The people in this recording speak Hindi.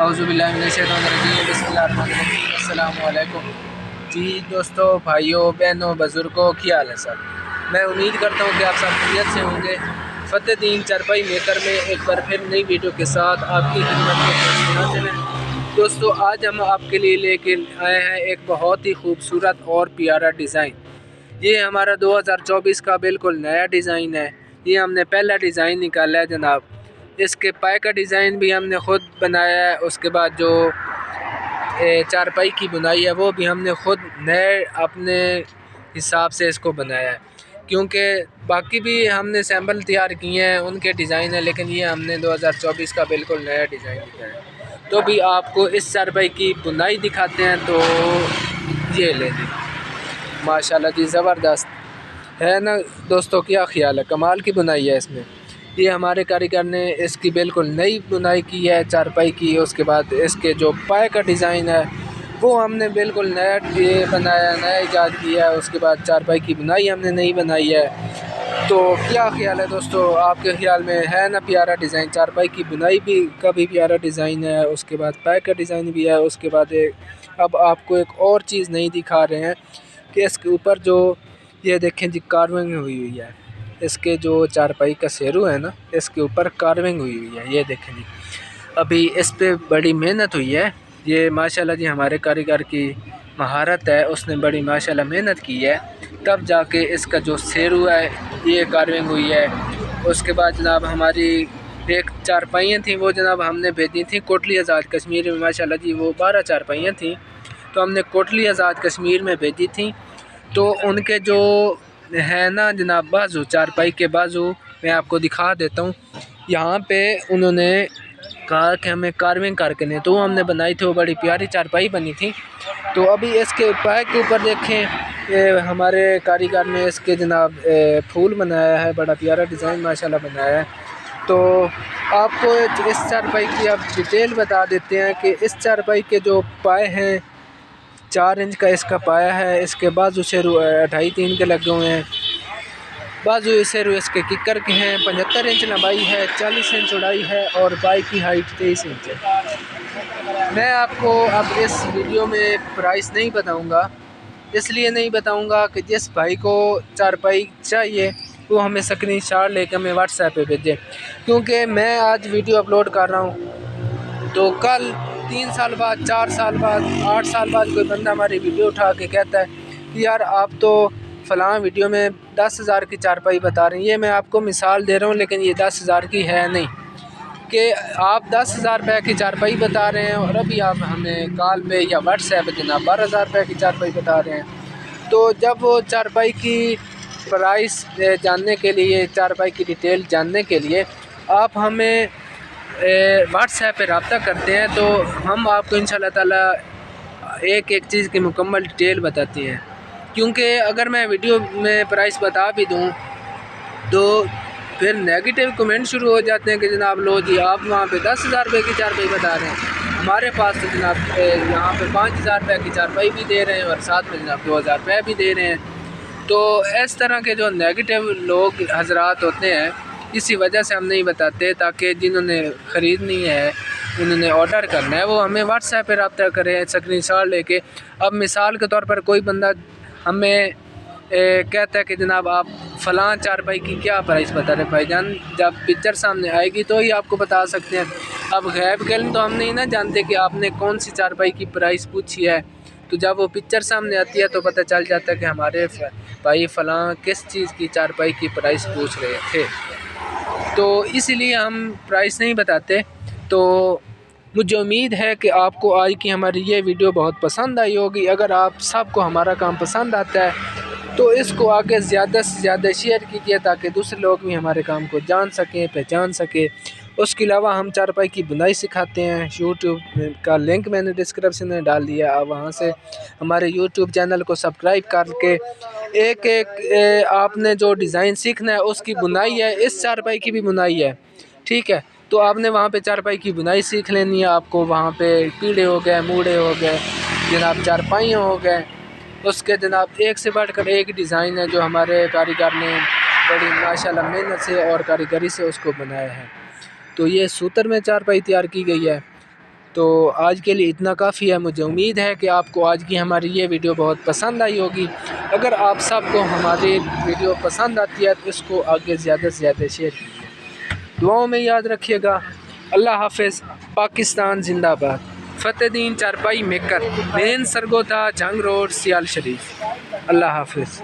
अस्सलामुअलैकुम। जी दोस्तों, भाइयों, बहनों, बुज़ुर्गों, क्या हाल है सब। मैं उम्मीद करता हूँ कि आप सब खैरियत से होंगे। फ़तेह चारपाई मेकर में एक बार फिर नई वीडियो के साथ आपकी खिदमत में हाज़िर हैं। दोस्तों, आज हम आपके लिए लेके आए हैं एक बहुत ही खूबसूरत और प्यारा डिज़ाइन। ये हमारा 2024 का बिल्कुल नया डिज़ाइन है। ये हमने पहला डिज़ाइन निकाला है जनाब। इसके पाए का डिज़ाइन भी हमने ख़ुद बनाया है। उसके बाद जो चारपाई की बुनाई है वो भी हमने ख़ुद नए अपने हिसाब से इसको बनाया है, क्योंकि बाकी भी हमने सैम्पल तैयार किए हैं, उनके डिज़ाइन है, लेकिन ये हमने 2024 का बिल्कुल नया डिज़ाइन दिखाया है। तो भी आपको इस चारपाई की बुनाई दिखाते हैं। तो ये ले ली, माशाल्लाह जी, ज़बरदस्त है ना दोस्तों। क्या ख्याल है, कमाल की बुनाई है इसमें। ये हमारे कारीगर ने इसकी बिल्कुल नई बुनाई की है चारपाई की। उसके बाद इसके जो पाए का डिज़ाइन है वो हमने बिल्कुल नया ये बनाया, नया ईजाद किया है। उसके बाद चारपाई की बुनाई हमने नई बनाई है। तो क्या ख्याल है दोस्तों, आपके ख्याल में है ना प्यारा डिज़ाइन। चारपाई की बुनाई भी का भी प्यारा डिज़ाइन है, उसके बाद पाए का डिज़ाइन भी है। उसके बाद अब आपको एक और चीज़ नहीं दिखा रहे हैं कि इसके ऊपर जो ये देखें जी कार्विंग हुई है। इसके जो चारपाई का शेरू है ना, इसके ऊपर कार्विंग हुई है। ये देखें जी, अभी इस पे बड़ी मेहनत हुई है। ये माशाल्लाह जी हमारे कारीगर की महारत है, उसने बड़ी माशाल्लाह मेहनत की है, तब जाके इसका जो शेरू है ये कार्विंग हुई है। उसके बाद जनाब हमारी एक चारपाइयाँ थी, वो जनाब हमने भेजी थी कोटली आज़ाद कश्मीर में। माशाल्लाह जी वो 12 चारपाइयाँ थी, तो हमने कोटली आज़ाद कश्मीर में भेजी थी। तो उनके जो है ना जनाब बाजू, चारपाई के बाजू मैं आपको दिखा देता हूँ। यहाँ पे उन्होंने कहा कि हमें कार्विंग करके नहीं, तो वो हमने बनाई थी, वो बड़ी प्यारी चारपाई बनी थी। तो अभी इसके पाए के ऊपर देखें, हमारे कारीगर ने इसके जनाब फूल बनाया है, बड़ा प्यारा डिज़ाइन माशाल्लाह बनाया है। तो आपको इस चारपाई की अब डिटेल बता देते हैं कि इस चारपाई के जो पाए हैं 4 इंच का इसका पाया है। इसके बाजू शेरू 2.5-3 के लगे हुए हैं। बाजू शेरू इसके किक्कर के हैं। 75 इंच लंबाई है, 40 इंच चौड़ाई है और पाई की हाइट 23 इंच है। मैं आपको अब इस वीडियो में प्राइस नहीं बताऊंगा, इसलिए नहीं बताऊंगा कि जिस भाई को चारपाई चाहिए वो हमें स्क्रीनशॉट लेकर हमें व्हाट्सएप पे भेजें, क्योंकि मैं आज वीडियो अपलोड कर रहा हूँ तो कल 3 साल बाद, 4 साल बाद, 8 साल बाद कोई बंदा हमारी वीडियो उठा के कहता है कि यार आप तो फ़लाँ वीडियो में 10,000 की चारपाई बता रहे हैं। ये मैं आपको मिसाल दे रहा हूँ, लेकिन ये 10,000 की है नहीं कि आप 10,000 रुपये की चारपाई बता रहे हैं और अभी आप हमें कॉल पे या व्हाट्सएप पे जनाब 12,000 रुपये की चारपाई बता रहे हैं। तो जब वो चारपाई की प्राइस जानने के लिए, चारपाई की डिटेल जानने के लिए आप हमें व्हाट्सएप पे रब्ता करते हैं, तो हम आपको इंशाल्लाह ताला एक एक चीज़ की मुकम्मल डिटेल बताते हैं। क्योंकि अगर मैं वीडियो में प्राइस बता भी दूं तो फिर नेगेटिव कमेंट शुरू हो जाते हैं कि जनाब लो जी आप वहाँ पे 10,000 रुपये की चारपाई बता रहे हैं, हमारे पास तो जनाब यहाँ पे 5,000 रुपये की चारपाई भी दे रहे हैं और साथ में जनाब 2,000 रुपये भी दे रहे हैं। तो इस तरह के जो नेगेटिव लोग हजरात होते हैं, इसी वजह से हम नहीं बताते, ताकि जिन्होंने ख़रीदनी है, उन्होंने ऑर्डर करना है, वो हमें व्हाट्सएप पे रब्ता करें स्क्रीनशॉट लेके। अब मिसाल के तौर पर कोई बंदा हमें कहता है कि जनाब आप फ़लाँ चारपाई की क्या प्राइस बता रहे भाईजान, जब पिक्चर सामने आएगी तो ही आपको बता सकते हैं। अब गैब के लिए तो हम नहीं ना जानते कि आपने कौन सी चारपाई की प्राइस पूछी है। तो जब वो पिक्चर सामने आती है तो पता चल जाता है कि हमारे भाई फ़लाँ किस चीज़ की चारपाई की प्राइस पूछ रहे थे। तो इसीलिए हम प्राइस नहीं बताते। तो मुझे उम्मीद है कि आपको आज की हमारी ये वीडियो बहुत पसंद आई होगी। अगर आप सबको हमारा काम पसंद आता है तो इसको आगे ज़्यादा से ज़्यादा शेयर कीजिए, ताकि दूसरे लोग भी हमारे काम को जान सकें, पहचान सकें। उसके अलावा हम चारपाई की बुनाई सिखाते हैं। यूट्यूब का लिंक मैंने डिस्क्रिप्शन में डाल दिया, आप वहाँ से हमारे यूट्यूब चैनल को सब्सक्राइब करके एक एक आपने जो डिज़ाइन सीखना है उसकी बुनाई है, इस चारपाई की भी बुनाई है, ठीक है। तो आपने वहाँ पे चारपाई की बुनाई सीख लेनी है। आपको वहाँ पे पीढ़े हो गए, मूढ़े हो गए, जनाब चारपाइयाँ हो गए, उसके जनाब एक से बढ़कर एक डिज़ाइन है जो हमारे कारीगर ने बड़ी माशाल्लाह मेहनत से और कारीगरी से उसको बनाया है। तो ये सूतर में चारपाई तैयार की गई है। तो आज के लिए इतना काफ़ी है। मुझे उम्मीद है कि आपको आज की हमारी ये वीडियो बहुत पसंद आई होगी। अगर आप सबको हमारी वीडियो पसंद आती है तो इसको आगे ज़्यादा से ज़्यादा शेयर कीजिए। दुआओं में याद रखिएगा। अल्लाह हाफ़िज़। पाकिस्तान जिंदाबाद। फ़तेह-उद-दीन चारपाई मेकर, मेन सरगोधा, जंग रोड, सियाल शरीफ। अल्लाह हाफ़िज़।